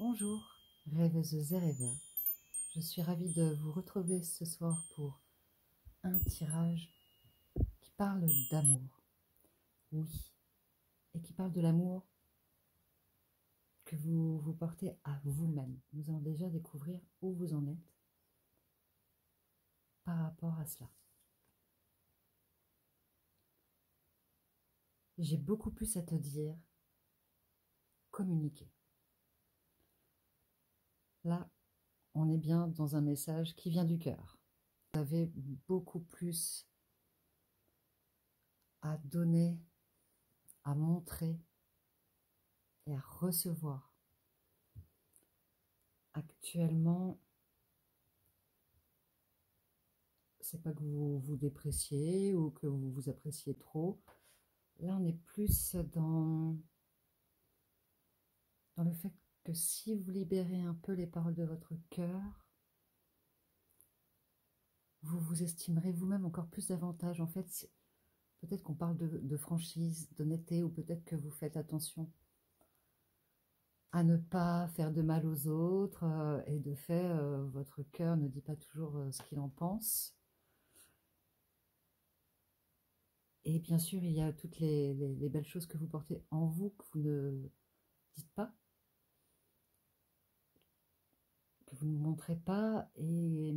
Bonjour, rêveuses et rêveurs. Je suis ravie de vous retrouver ce soir pour un tirage qui parle d'amour. Oui, et qui parle de l'amour que vous portez à vous-même. Nous allons déjà découvrir où vous en êtes par rapport à cela. J'ai beaucoup plus à te dire, communiquer. Là, on est bien dans un message qui vient du cœur. Vous avez beaucoup plus à donner, à montrer et à recevoir. Actuellement, c'est pas que vous vous dépréciez ou que vous vous appréciez trop. Là, on est plus dans le fait que si vous libérez un peu les paroles de votre cœur, vous vous estimerez vous-même encore plus davantage. En fait, peut-être qu'on parle de franchise, d'honnêteté, ou peut-être que vous faites attention à ne pas faire de mal aux autres, et de fait, votre cœur ne dit pas toujours ce qu'il en pense. Et bien sûr, il y a toutes les belles choses que vous portez en vous, que vous ne dites pas, que vous ne montrez pas, et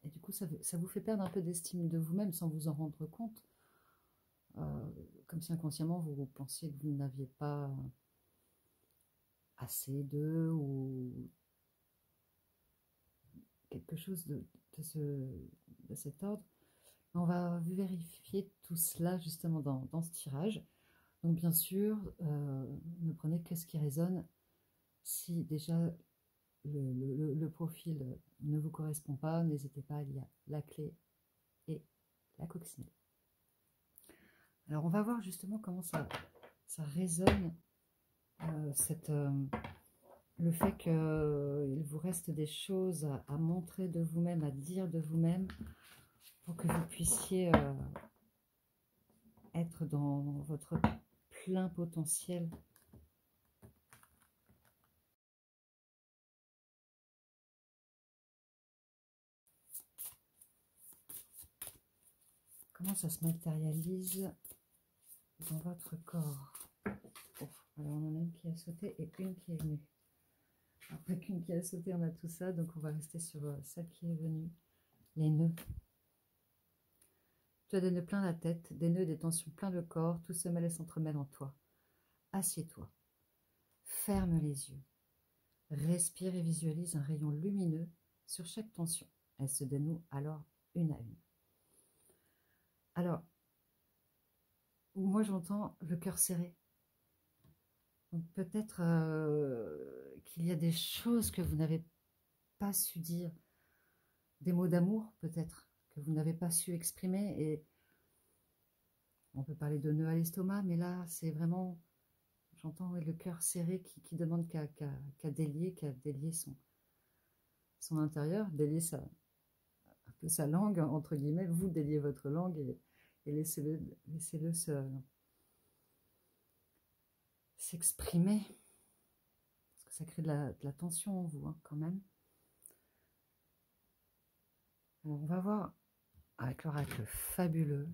du coup, ça vous fait perdre un peu d'estime de vous-même sans vous en rendre compte. Comme si inconsciemment, vous pensiez que vous n'aviez pas assez d'eux, ou quelque chose de cet ordre. On va vérifier tout cela justement dans ce tirage. Donc bien sûr, ne prenez que ce qui résonne. Si déjà le profil ne vous correspond pas, n'hésitez pas, il y a la clé et la coccinelle. Alors on va voir justement comment ça résonne, le fait qu'il vous reste des choses à montrer de vous-même, à dire de vous-même, pour que vous puissiez être dans votre plein potentiel. Comment ça se matérialise dans votre corps? Oh, alors on en a une qui a sauté et une qui est venue. Après qu'une qui a sauté, on a tout ça, donc on va rester sur celle qui est venue. Les nœuds. Tu as des nœuds plein la tête, des nœuds, des tensions plein le corps, tout se mêle et s'entremêle en toi. Assieds-toi. Ferme les yeux. Respire et visualise un rayon lumineux sur chaque tension. Elle se dénoue alors une à une. Alors, moi j'entends le cœur serré. Donc peut-être qu'il y a des choses que vous n'avez pas su dire, des mots d'amour peut-être, que vous n'avez pas su exprimer, et on peut parler de nœud à l'estomac, mais là c'est vraiment, j'entends le cœur serré qui demande qu'à délier son intérieur, délier un peu sa langue, entre guillemets, vous déliez votre langue et laissez-le s'exprimer, parce que ça crée de la tension en vous, hein, quand même. Alors, on va voir avec l'oracle fabuleux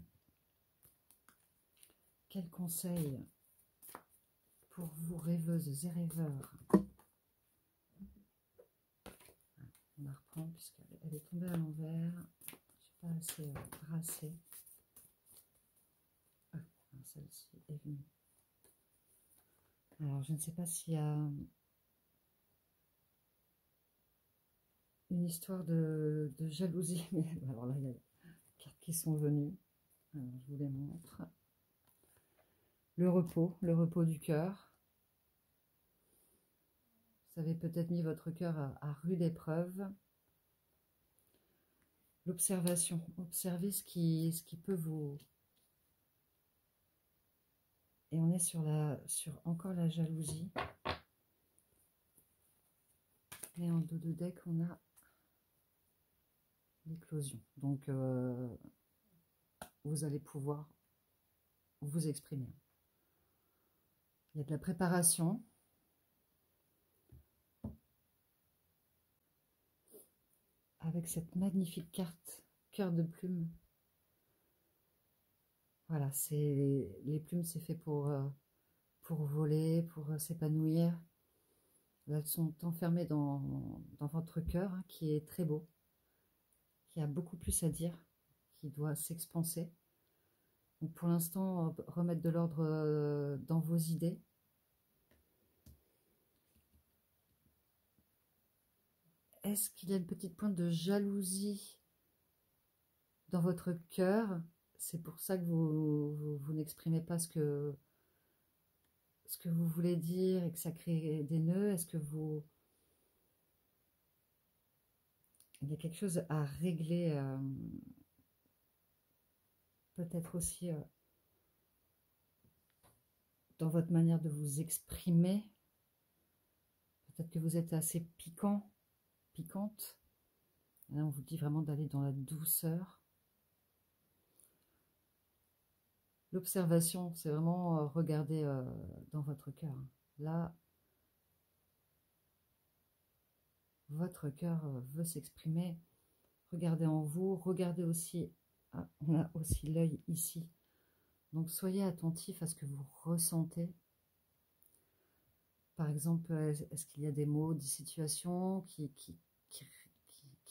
quel conseil pour vous, rêveuses et rêveurs. On la reprend puisqu'elle est tombée à l'envers. Je n'ai pas assez brassé. Celle-ci est venue. Alors, je ne sais pas s'il y a une histoire de jalousie, mais alors là, il y a des cartes qui sont venues. Alors, je vous les montre. Le repos du cœur. Vous avez peut-être mis votre cœur à rude épreuve. L'observation. Observez ce qui peut vous... Et on est sur encore la jalousie. Et en dos de deck, on a l'éclosion. Donc, vous allez pouvoir vous exprimer. Il y a de la préparation. avec cette magnifique carte cœur de plume. Voilà, les plumes, c'est fait pour voler, pour s'épanouir. Elles sont enfermées dans votre cœur, hein, qui est très beau, qui a beaucoup plus à dire, qui doit s'expanser. Donc pour l'instant, remettre de l'ordre dans vos idées. Est-ce qu'il y a une petite pointe de jalousie dans votre cœur? C'est pour ça que vous n'exprimez pas ce que vous voulez dire et que ça crée des nœuds. Est-ce que il y a quelque chose à régler, peut-être aussi dans votre manière de vous exprimer? Peut-être que vous êtes assez piquant, piquante. Là, on vous dit vraiment d'aller dans la douceur. L'observation, c'est vraiment regarder dans votre cœur. Là, votre cœur veut s'exprimer. Regardez en vous, regardez aussi, ah, on a aussi l'œil ici. Donc soyez attentif à ce que vous ressentez. Par exemple, est-ce qu'il y a des mots, des situations qui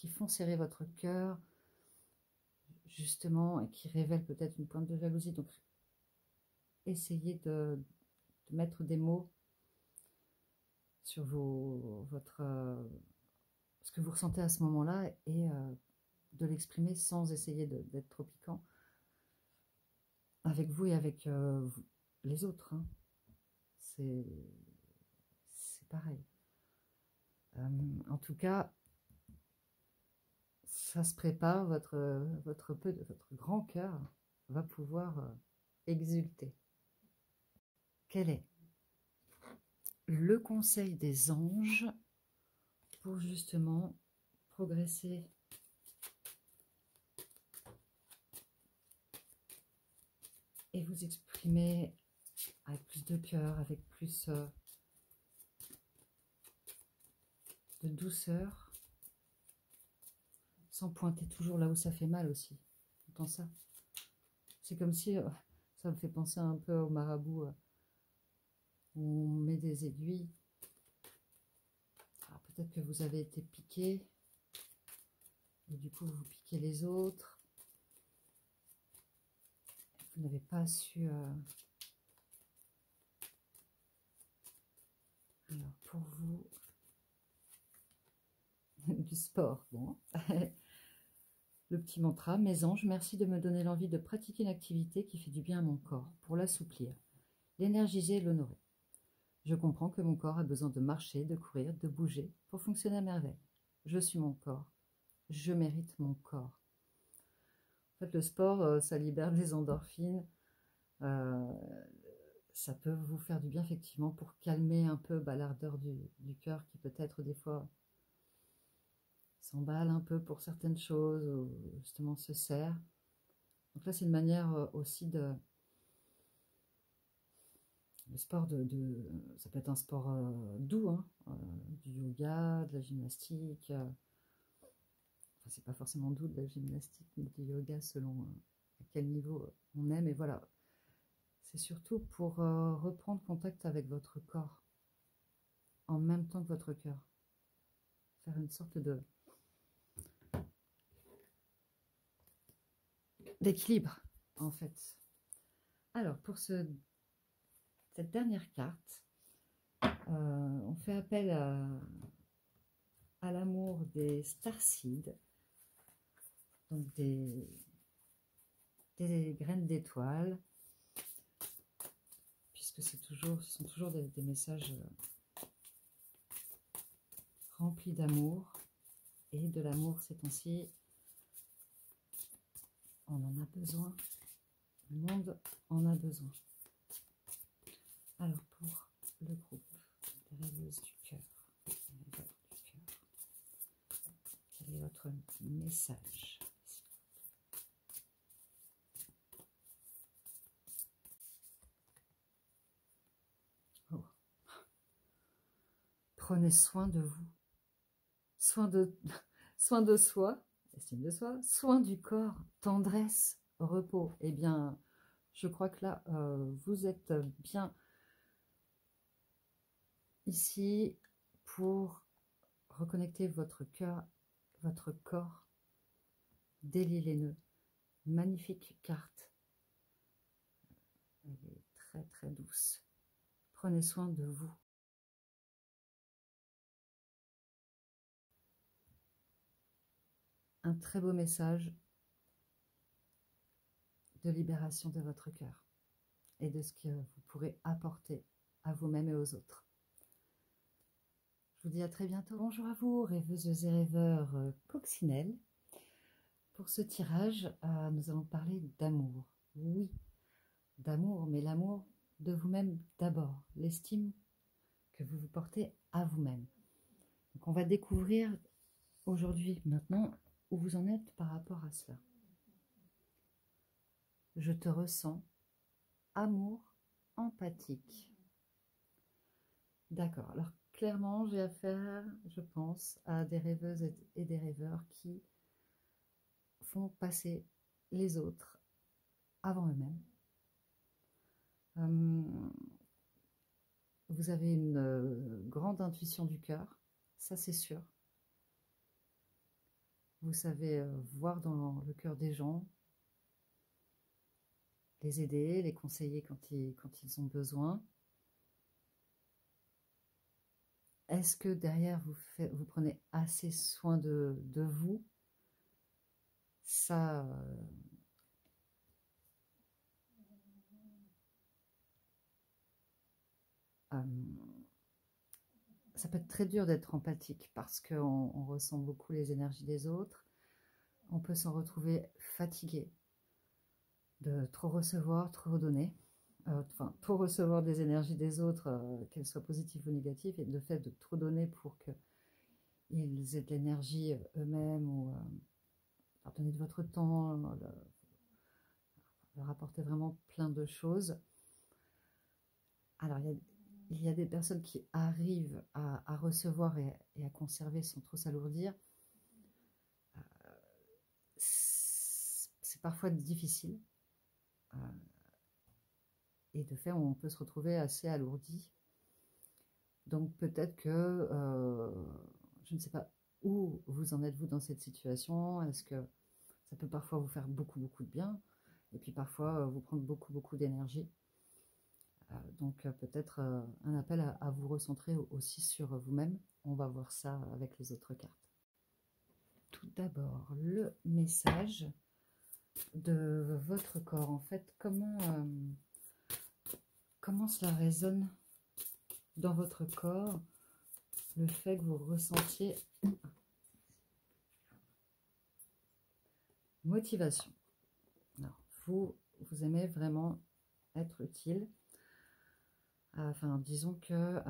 font serrer votre cœur, justement, et qui révèlent peut-être une pointe de jalousie. Donc essayez de mettre des mots sur ce que vous ressentez à ce moment-là et de l'exprimer sans essayer d'être trop piquant avec vous et avec les autres. Hein. C'est pareil. En tout cas, ça se prépare, votre grand cœur va pouvoir exulter. Quel est le conseil des anges pour justement progresser et vous exprimer avec plus de cœur, avec plus de douceur, sans pointer toujours là où ça fait mal aussi. Entends ça? C'est comme si, ça me fait penser un peu au marabout, où on met des aiguilles. Alors peut-être que vous avez été piqué, et du coup vous piquez les autres. Vous n'avez pas su... Alors pour vous, du sport, bon. Le petit mantra, mes anges, merci de me donner l'envie de pratiquer une activité qui fait du bien à mon corps, pour l'assouplir, l'énergiser et l'honorer. Je comprends que mon corps a besoin de marcher, de courir, de bouger pour fonctionner à merveille. Je suis mon corps. Je mérite mon corps. En fait, le sport, ça libère des endorphines. Ça peut vous faire du bien, effectivement, pour calmer un peu l'ardeur du cœur qui peut-être des fois s'emballe un peu pour certaines choses ou justement se serre. Donc là, c'est une manière aussi de... Le sport, ça peut être un sport doux, hein, du yoga, de la gymnastique. Enfin, c'est pas forcément doux de la gymnastique, mais du yoga selon à quel niveau on est. Mais voilà, c'est surtout pour reprendre contact avec votre corps en même temps que votre cœur. Faire une sorte d'équilibre, en fait. Alors, pour cette dernière carte, on fait appel à l'amour des starseeds, donc des graines d'étoiles, puisque ce sont toujours des messages remplis d'amour, et de l'amour ces temps-ci, on en a besoin, le monde en a besoin. Alors pour le groupe des rêveuses du cœur, quel est votre message? Oh. Prenez soin de vous, soin de soi, estime de soi, soin du corps, tendresse, repos. Eh bien, je crois que là, vous êtes bien ici pour reconnecter votre cœur, votre corps, délier les nœuds. Magnifique carte. Elle est très très douce. Prenez soin de vous. Un très beau message de libération de votre cœur et de ce que vous pourrez apporter à vous-même et aux autres. Je vous dis à très bientôt. Bonjour à vous, rêveuses et rêveurs coccinelles. Pour ce tirage, nous allons parler d'amour. Oui, d'amour, mais l'amour de vous-même d'abord, l'estime que vous vous portez à vous-même. Donc on va découvrir aujourd'hui, maintenant, où vous en êtes par rapport à cela. Je te ressens, amour empathique. D'accord, alors clairement, j'ai affaire, je pense, à des rêveuses et des rêveurs qui font passer les autres avant eux-mêmes. Vous avez une grande intuition du cœur, ça c'est sûr. Vous savez voir dans le cœur des gens, les aider, les conseiller quand ils ont besoin. Est-ce que derrière vous prenez assez soin de vous? Ça, ça peut être très dur d'être empathique parce qu'on ressent beaucoup les énergies des autres. On peut s'en retrouver fatigué de trop recevoir, trop donner. Enfin, trop recevoir des énergies des autres, qu'elles soient positives ou négatives, et le fait de trop donner pour qu'ils aient de l'énergie eux-mêmes ou leur donner de votre temps, leur apporter vraiment plein de choses. Alors, il y a des personnes qui arrivent à recevoir et à conserver sans trop s'alourdir. C'est parfois difficile. Et de fait, on peut se retrouver assez alourdi. Donc peut-être que, je ne sais pas où vous en êtes vous dans cette situation. Est-ce que ça peut parfois vous faire beaucoup de bien, et puis parfois vous prendre beaucoup d'énergie. Donc peut-être un appel à vous recentrer aussi sur vous-même. On va voir ça avec les autres cartes. Tout d'abord, le message de votre corps. En fait, comment cela résonne dans votre corps, le fait que vous ressentiez motivation. Alors, vous aimez vraiment être utile. Enfin, disons que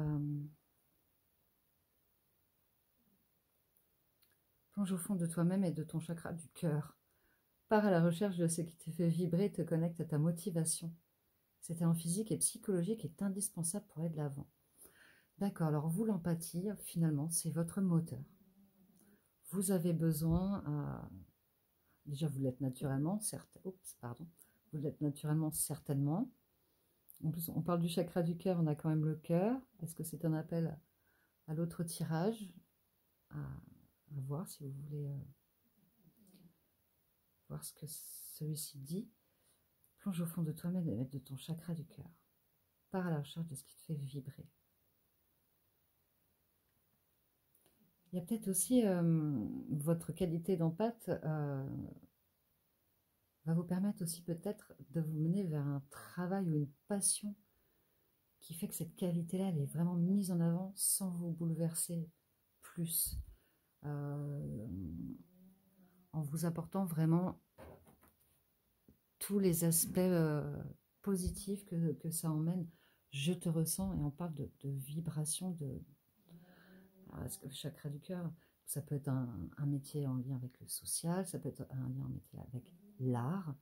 plonge au fond de toi-même et de ton chakra du cœur. Pars à la recherche de ce qui te fait vibrer et te connecte à ta motivation. Cet élan physique et psychologique est indispensable pour aller de l'avant. D'accord, alors vous, l'empathie, finalement, c'est votre moteur. Vous avez besoin, déjà vous l'êtes naturellement, certes, oups, pardon, vous l'êtes naturellement certainement. En plus, on parle du chakra du cœur, on a quand même le cœur. Est-ce que c'est un appel à l'autre tirage, à voir si vous voulez voir ce que celui-ci dit. Plonge au fond de toi-même et de ton chakra du cœur. Pars à la recherche de ce qui te fait vibrer. Il y a peut-être aussi votre qualité d'empathe va vous permettre aussi peut-être de vous mener vers un travail ou une passion qui fait que cette qualité-là, elle est vraiment mise en avant sans vous bouleverser plus. En vous apportant vraiment tous les aspects positifs que ça emmène. Je te ressens, et on parle de vibration, alors, est-ce que le chakra du cœur, ça peut être un métier en lien avec le social, ça peut être un lien en métier avec l'art,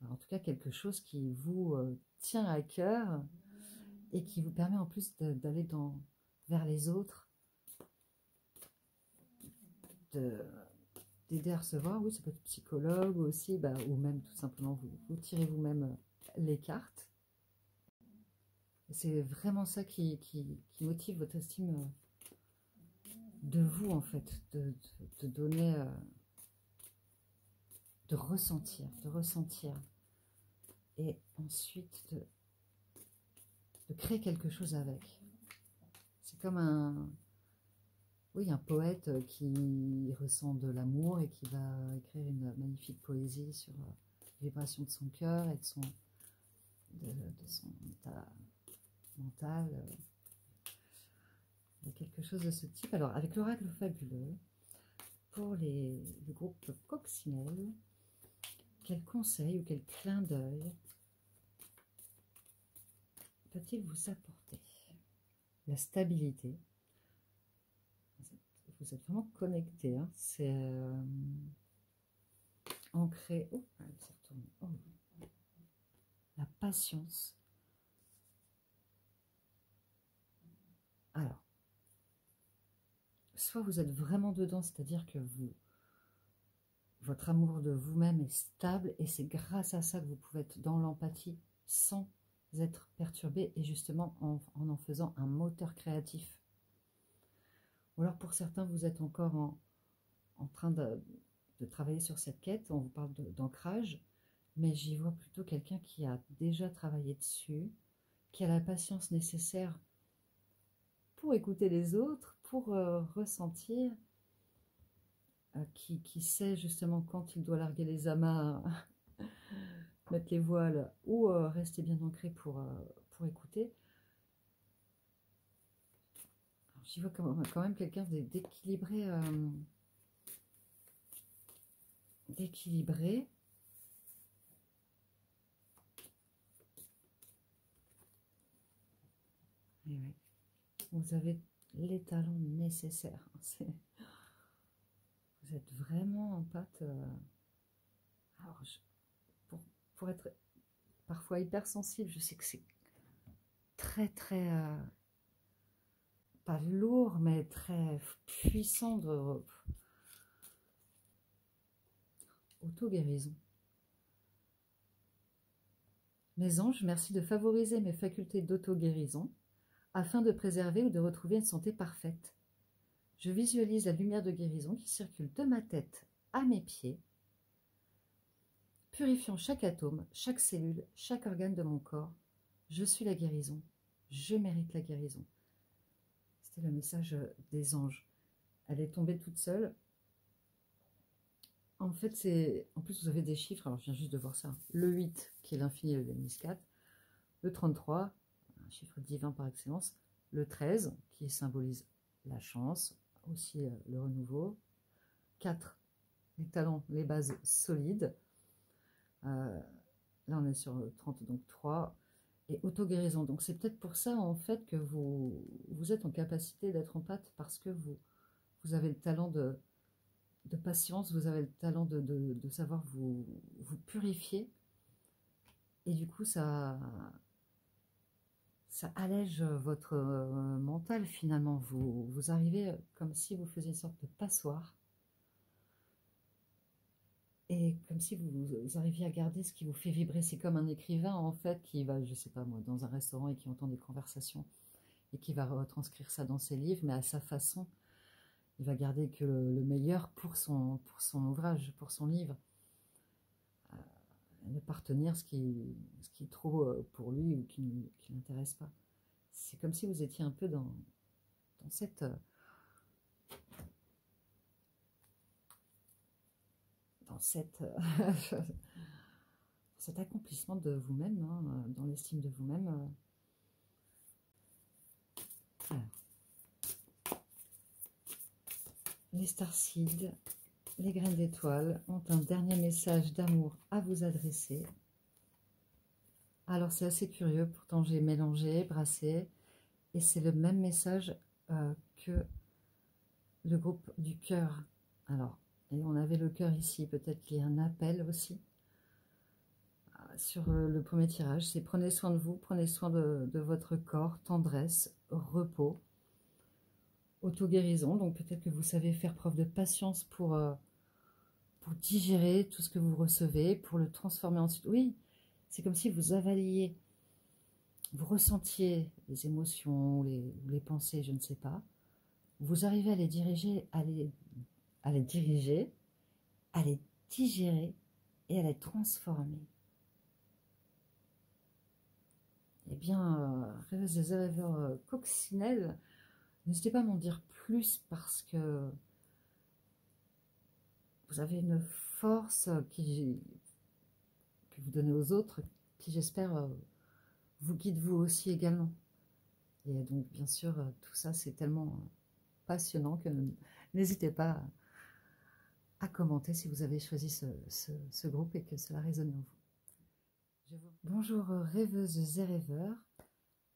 en tout cas quelque chose qui vous tient à cœur et qui vous permet en plus d'aller vers les autres, d'aider à recevoir. Oui, ça peut être psychologue aussi, bah, ou même tout simplement vous tirez vous-même les cartes. C'est vraiment ça qui motive votre estime de vous, en fait, de donner, de ressentir, et ensuite de créer quelque chose avec. C'est comme oui, un poète qui ressent de l'amour et qui va écrire une magnifique poésie sur les vibrations de son cœur et de son état mental. Il y a quelque chose de ce type. Alors, avec l'oracle fabuleux, pour le groupe Coccinelle, quel conseil ou quel clin d'œil peut-il vous apporter? La stabilité. Vous êtes vraiment connecté. Hein. C'est ancré. Oh, elle s'est retournée. Oh. La patience. Alors, soit vous êtes vraiment dedans, c'est-à-dire que votre amour de vous-même est stable et c'est grâce à ça que vous pouvez être dans l'empathie sans être perturbé et justement en faisant un moteur créatif. Ou alors pour certains, vous êtes encore en train de travailler sur cette quête, on vous parle d'ancrage, mais j'y vois plutôt quelqu'un qui a déjà travaillé dessus, qui a la patience nécessaire pour écouter les autres, pour ressentir, qui sait justement quand il doit larguer les amarres, mettre les voiles ou rester bien ancré pour écouter. J'y vois quand même quelqu'un d'équilibré. D'équilibré. Et oui. Vous avez les talents nécessaires. Vous êtes vraiment en pâte. Alors, pour être parfois hypersensible, je sais que c'est très, très... pas lourd, mais très puissant de auto-guérison. Mes anges, merci de favoriser mes facultés d'auto-guérison afin de préserver ou de retrouver une santé parfaite. Je visualise la lumière de guérison qui circule de ma tête à mes pieds, purifiant chaque atome, chaque cellule, chaque organe de mon corps. Je suis la guérison. Je mérite la guérison. C'était le message des anges. Elle est tombée toute seule. En fait, en plus, vous avez des chiffres. Alors, je viens juste de voir ça. Le 8, qui est l'infini et le Denis 4. Le 33, un chiffre divin par excellence. Le 13, qui symbolise la chance, aussi le renouveau. 4, les talents, les bases solides. Là, on est sur 30, donc 3. Et auto-guérison. Donc, c'est peut-être pour ça, en fait, que vous êtes en capacité d'être en pâte parce que vous avez le talent de patience, vous avez le talent de savoir vous purifier. Et du coup, ça allège votre mental, finalement. Vous arrivez comme si vous faisiez une sorte de passoire. Et comme si vous arriviez à garder ce qui vous fait vibrer. C'est comme un écrivain, en fait, qui va, je sais pas moi, dans un restaurant et qui entend des conversations et qui va retranscrire ça dans ses livres, mais à sa façon. Il va garder que le meilleur pour son ouvrage, pour son livre. Ne pas retenir ce qui est trop pour lui ou qui ne l'intéresse pas. C'est comme si vous étiez un peu dans cette... cet accomplissement de vous-même, hein, dans l'estime de vous-même. Alors, les starseeds, les graines d'étoiles ont un dernier message d'amour à vous adresser. Alors c'est assez curieux, pourtant j'ai mélangé, brassé, et c'est le même message que le groupe du cœur. Alors, et on avait le cœur ici, peut-être qu'il y a un appel aussi. Sur le premier tirage, c'est prenez soin de vous, prenez soin de votre corps, tendresse, repos, auto-guérison. Donc peut-être que vous savez faire preuve de patience pour pour digérer tout ce que vous recevez, pour le transformer ensuite. Oui, c'est comme si vous avaliez, vous ressentiez les émotions, les pensées, je ne sais pas. Vous arrivez à les diriger, à les diriger, à les digérer et à les transformer. Eh bien, rêveuse des rêveurs coccinelles, n'hésitez pas à m'en dire plus parce que vous avez une force que vous donnez aux autres qui, j'espère, vous guide vous aussi également. Et donc, bien sûr, tout ça, c'est tellement passionnant que n'hésitez pas à commenter si vous avez choisi ce groupe et que cela résonne en vous. Bonjour rêveuses et rêveurs,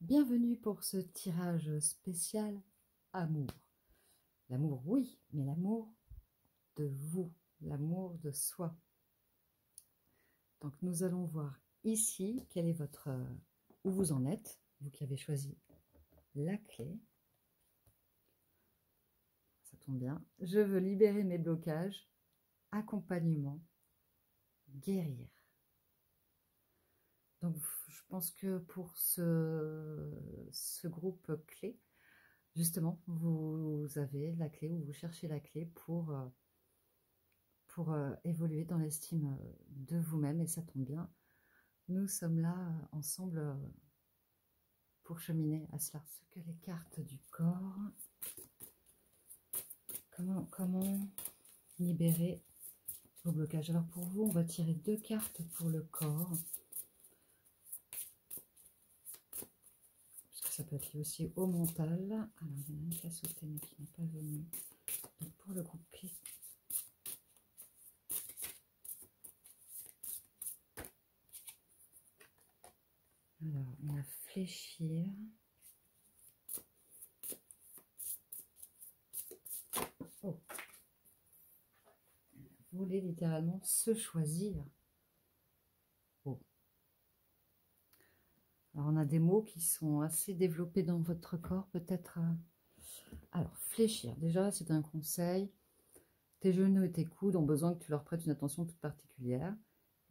bienvenue pour ce tirage spécial amour. L'amour, oui, mais l'amour de vous, l'amour de soi. Donc nous allons voir ici quel est votre, où vous en êtes, vous qui avez choisi la clé. Ça tombe bien. Je veux libérer mes blocages, accompagnement, guérir. Donc je pense que pour ce groupe clé, justement, vous avez la clé ou vous cherchez la clé pour évoluer dans l'estime de vous-même, et ça tombe bien. Nous sommes là ensemble pour cheminer à cela. Ce que les cartes du corps, comment libérer vos blocages. Alors pour vous, on va tirer 2 cartes pour le corps. Parce que ça peut être lié aussi au mental. Alors il y en a une qui a sauté mais qui n'est pas venue. Donc pour le groupe clé. Alors on va fléchir. Oh. Vous voulez littéralement se choisir. Oh. Alors on a des mots qui sont assez développés dans votre corps, peut-être. Alors fléchir, déjà c'est un conseil. Tes genoux et tes coudes ont besoin que tu leur prêtes une attention toute particulière.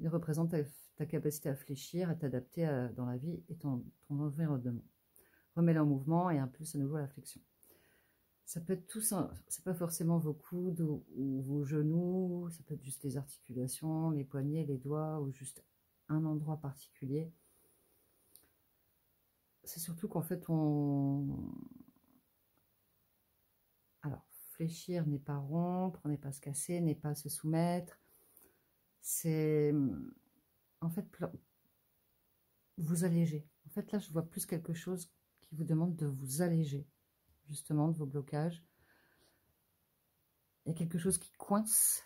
Ils représentent ta capacité à fléchir, à t'adapter dans la vie et ton environnement. Remets-les en mouvement et impulse à nouveau la flexion. Ça peut être tout ça, c'est pas forcément vos coudes ou vos genoux, ça peut être juste les articulations, les poignets, les doigts ou juste un endroit particulier. C'est surtout qu'en fait, alors, fléchir n'est pas rompre, n'est pas se casser, n'est pas se soumettre. C'est, en fait, vous alléger. En fait, là, je vois plus quelque chose qui vous demande de vous alléger, justement, de vos blocages. Il y a quelque chose qui coince.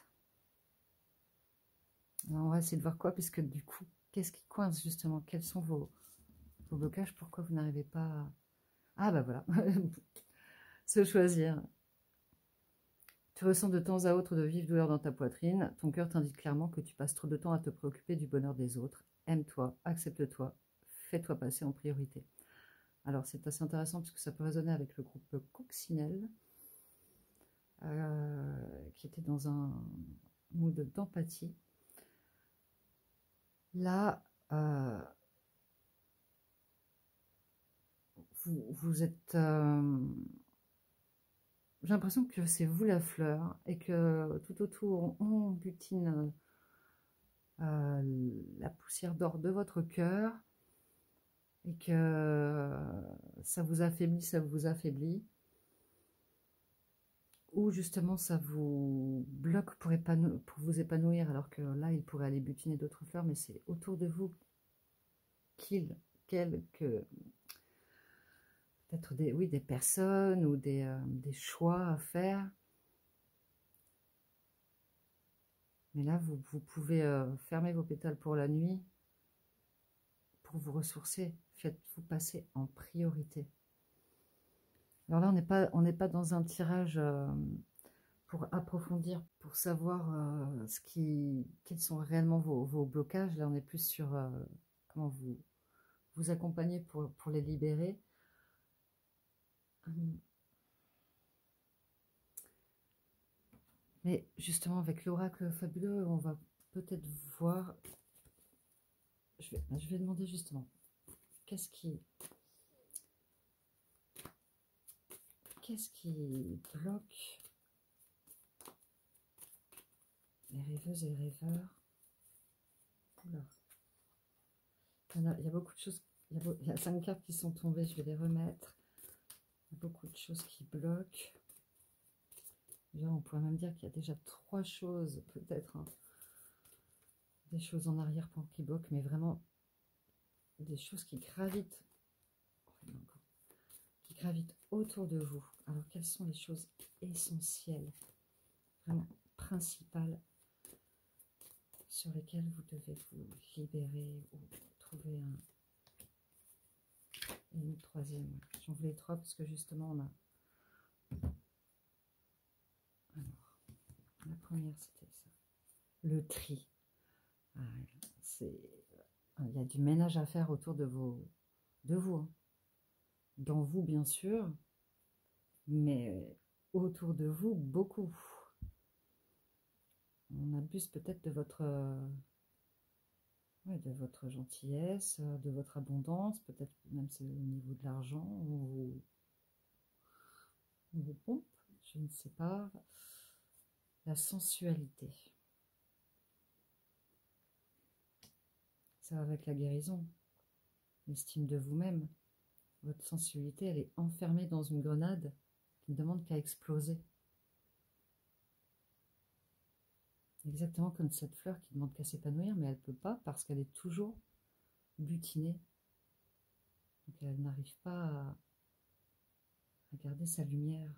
Alors, on va essayer de voir quoi, puisque du coup, qu'est-ce qui coince, justement? Quels sont vos blocages? Pourquoi vous n'arrivez pas à... Ah, bah voilà. Se choisir. Tu ressens de temps à autre de vives douleurs dans ta poitrine. Ton cœur t'indique clairement que tu passes trop de temps à te préoccuper du bonheur des autres. Aime-toi, accepte-toi, fais-toi passer en priorité. Alors, c'est assez intéressant puisque ça peut résonner avec le groupe Coccinelle, qui était dans un mood d'empathie. Là, vous êtes... j'ai l'impression que c'est vous la fleur et que tout autour, on butine la poussière d'or de votre cœur et que ça vous affaiblit, ou justement ça vous bloque pour vous épanouir, alors que là, il pourrait aller butiner d'autres fleurs, mais c'est autour de vous peut-être des personnes ou des choix à faire. Mais là, vous pouvez fermer vos pétales pour la nuit, pour vous ressourcer. Faites-vous passer en priorité. Alors là, on n'est pas dans un tirage pour approfondir, pour savoir quels sont réellement vos blocages. Là, on est plus sur comment vous accompagner pour les libérer. Mais justement, avec l'oracle fabuleux, on va peut-être voir... Je vais demander justement, qu'est-ce qui bloque les rêveuses et les rêveurs? Oula. Il y a beaucoup de choses, il y a 5 cartes qui sont tombées, je vais les remettre. Il y a beaucoup de choses qui bloquent. Là, on pourrait même dire qu'il y a déjà 3 choses, peut-être, hein, des choses en arrière-plan qui bloquent, mais vraiment des choses qui gravitent, autour de vous. Alors, quelles sont les choses essentielles, vraiment principales, sur lesquelles vous devez vous libérer ou trouver une troisième? J'en voulais 3 parce que justement, on a... Alors, la première, c'était ça. Le tri. Il y a du ménage à faire autour de vous, hein. Dans vous, bien sûr, mais autour de vous, beaucoup. On abuse peut-être de votre gentillesse, de votre abondance, peut-être même c'est au niveau de l'argent, ou vos pompes, je ne sais pas. La sensualité. Ça va avec la guérison, l'estime de vous-même. Votre sensualité, elle est enfermée dans une grenade qui ne demande qu'à exploser. Exactement comme cette fleur qui demande qu'à s'épanouir, mais elle ne peut pas parce qu'elle est toujours butinée. Donc elle n'arrive pas à garder sa lumière.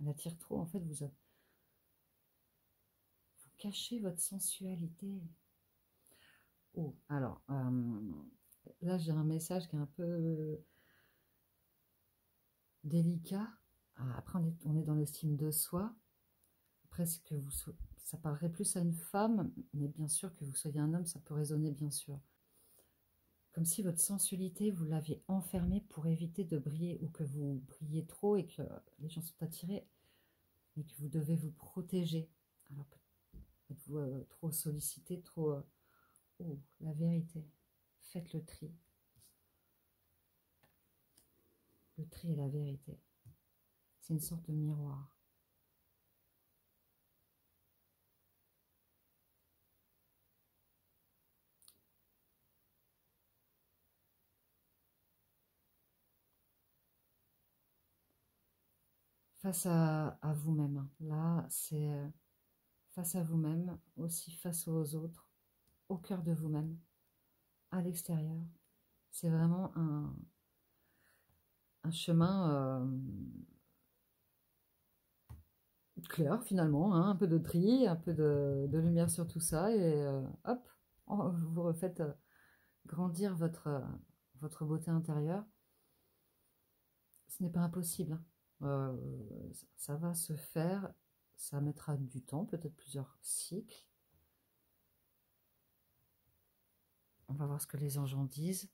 Elle attire trop. En fait, vous cachez votre sensualité. Oh, alors, là j'ai un message qui est un peu délicat. Après, on est dans l'estime de soi. Après, ça parlerait plus à une femme, mais bien sûr que vous soyez un homme, ça peut résonner bien sûr. Comme si votre sensualité, vous l'aviez enfermée pour éviter de briller, ou que vous brillez trop et que les gens sont attirés, et que vous devez vous protéger. Alors êtes-vous trop sollicité, trop... Oh, la vérité. Faites le tri. Le tri et la vérité. C'est une sorte de miroir. Face à vous-même. Là, c'est face à vous-même, aussi face aux autres, au cœur de vous-même, à l'extérieur. C'est vraiment un chemin clair finalement, hein, un peu de tri, un peu de lumière sur tout ça, et hop, vous refaites grandir votre beauté intérieure. Ce n'est pas impossible, hein. Ça va se faire, ça mettra du temps, peut-être plusieurs cycles. On va voir ce que les anges en disent.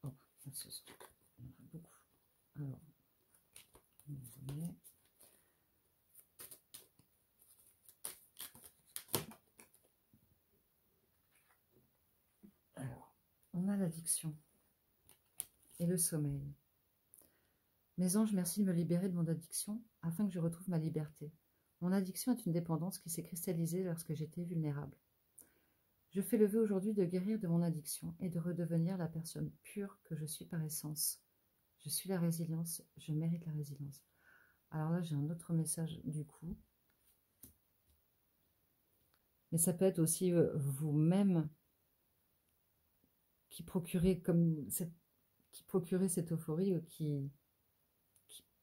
Oh, il y en a beaucoup. Alors, on a l'addiction et le sommeil. Mes anges, merci de me libérer de mon addiction afin que je retrouve ma liberté. Mon addiction est une dépendance qui s'est cristallisée lorsque j'étais vulnérable. Je fais le vœu aujourd'hui de guérir de mon addiction et de redevenir la personne pure que je suis par essence. Je suis la résilience, je mérite la résilience. Alors là, j'ai un autre message du coup. Mais ça peut être aussi vous-même qui procurez cette euphorie, qui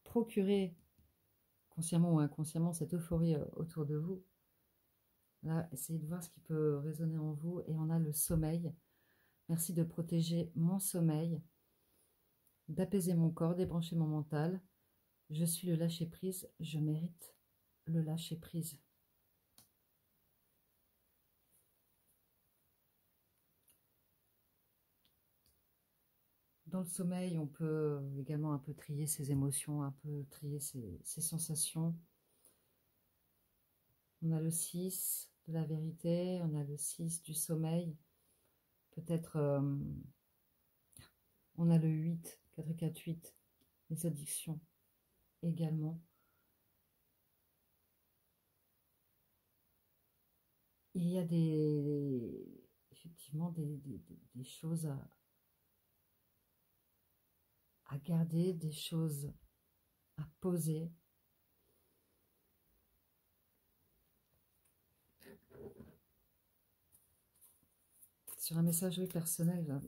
procurez consciemment ou inconsciemment cette euphorie autour de vous. Là, essayez de voir ce qui peut résonner en vous. Et on a le sommeil. Merci de protéger mon sommeil, d'apaiser mon corps, débrancher mon mental. Je suis le lâcher-prise, je mérite le lâcher-prise. Dans le sommeil, on peut également un peu trier ses émotions, un peu trier ses sensations. On a le 6 de la vérité, on a le 6 du sommeil. Peut-être on a le 8, 4 et 4, 8, les addictions également. Il y a effectivement des choses à garder, des choses à poser. Sur un messagerie personnelle,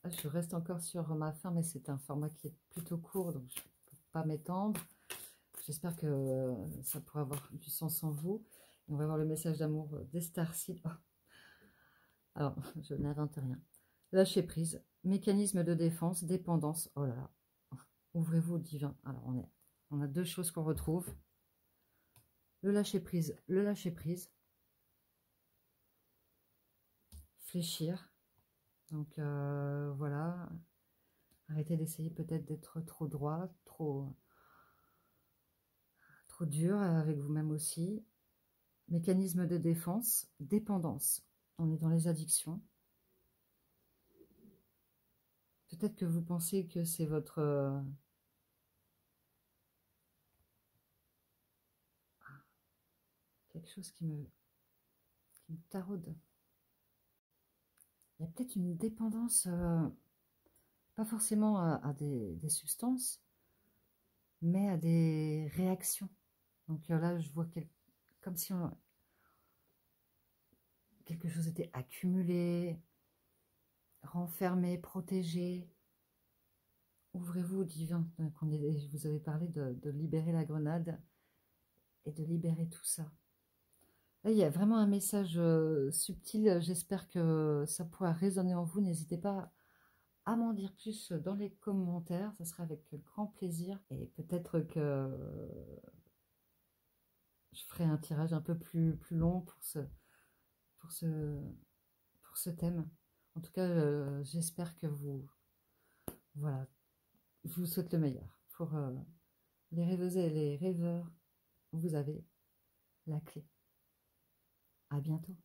je reste encore sur ma fin, mais c'est un format qui est plutôt court, donc je ne peux pas m'étendre. J'espère que ça pourra avoir du sens en vous. Et on va voir le message d'amour des Starseed. Oh. Alors, je n'invente rien. Lâcher prise, mécanisme de défense, dépendance. Oh là là, ouvrez-vous au divin. Alors, on a deux choses qu'on retrouve. Le lâcher prise, le lâcher prise. Fléchir. Donc, voilà. Arrêtez d'essayer peut-être d'être trop droit, trop dur avec vous-même aussi. Mécanisme de défense, dépendance. On est dans les addictions. Peut-être que vous pensez que c'est votre... quelque chose qui me taraude. Il y a peut-être une dépendance, pas forcément à des substances, mais à des réactions. Donc là, je vois comme si quelque chose était accumulé, renfermé, protégé. Ouvrez-vous au divin. Vous avez parlé de libérer la grenade et de libérer tout ça. Là, il y a vraiment un message subtil. J'espère que ça pourra résonner en vous. N'hésitez pas à m'en dire plus dans les commentaires. Ça sera avec grand plaisir. Et peut-être que je ferai un tirage un peu plus long pour ce thème. En tout cas, j'espère que voilà, je vous souhaite le meilleur. Pour les rêveuses et les rêveurs, vous avez la clé. À bientôt.